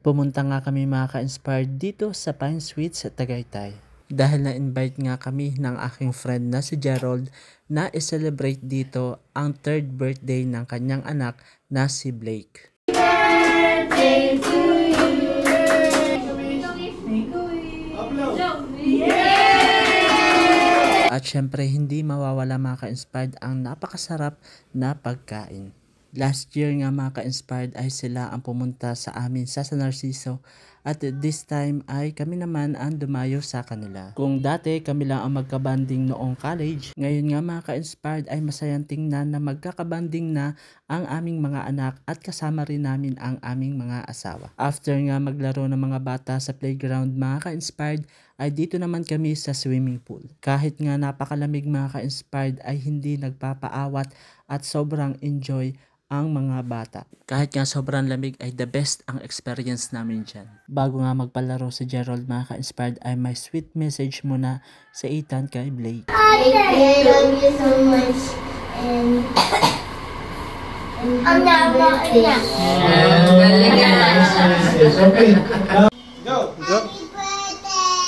Pumunta nga kami mga ka-inspired dito sa Pine Suites sa Tagaytay. Dahil na-invite nga kami ng aking friend na si Gerald na i-celebrate dito ang 3rd birthday ng kanyang anak na si Blake. Birthday to you. At syempre hindi mawawala mga ka-inspired ang napakasarap na pagkain. Last year nga mga ka-inspired ay sila ang pumunta sa amin sa San Narciso at this time ay kami naman ang dumayo sa kanila. Kung dati kami lang ang magkabanding noong college, ngayon nga mga ka-inspired ay masayang tingnan na magkakabanding na ang aming mga anak at kasama rin namin ang aming mga asawa. After nga maglaro ng mga bata sa playground mga ka-inspired ay dito naman kami sa swimming pool. Kahit nga napakalamig mga ka-inspired ay hindi nagpapaawat at sobrang enjoy ang mga bata. Kahit nga sobrang lamig ay the best ang experience namin dyan. Bago nga magpalaro si Gerald mga ka-inspired ay may sweet message muna sa Ethan kay Blake. I love you so much and I'm not okay. Go. Happy birthday!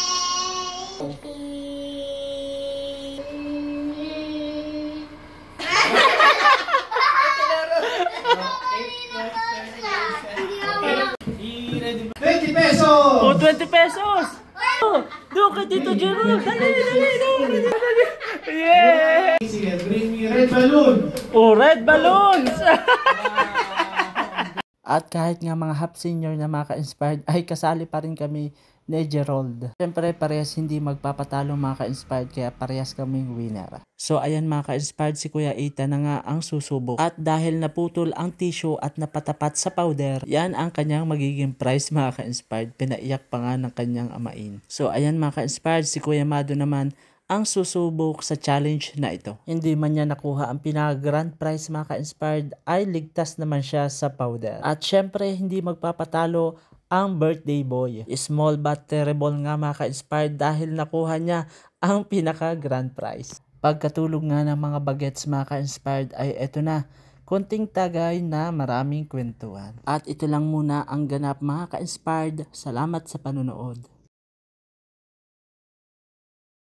20 pesos! Oh, 20 pesos! Oh, doon kay Tito Gerald! Dali! Yeah! Sige, bring me red balloon! Oh, red balloons! At kahit nga mga half senior na mga ka-inspired ay kasali pa rin kami ni Gerald. Siyempre parehas hindi magpapatalo mga ka-inspired kaya parehas kaming winner. So ayan mga ka-inspired, si Kuya Ethan na nga ang susubok. At dahil naputol ang tissue at napatapat sa powder, yan ang kanyang magiging prize mga ka-inspired. Pinaiyak pa nga ng kanyang amain. So ayan mga ka-inspired, si Kuya Mado naman ang susubok sa challenge na ito. Hindi man niya nakuha ang pinaka-grand prize mga ka-inspired ay ligtas naman siya sa powder. At syempre hindi magpapatalo ang birthday boy. Small but terrible nga mga ka-inspired dahil nakuha niya ang pinaka-grand prize. Pagkatulog nga ng mga bagets mga ka-inspired ay eto na, konting tagay na maraming kwentuhan. At ito lang muna ang ganap mga ka-inspired. Salamat sa panunood.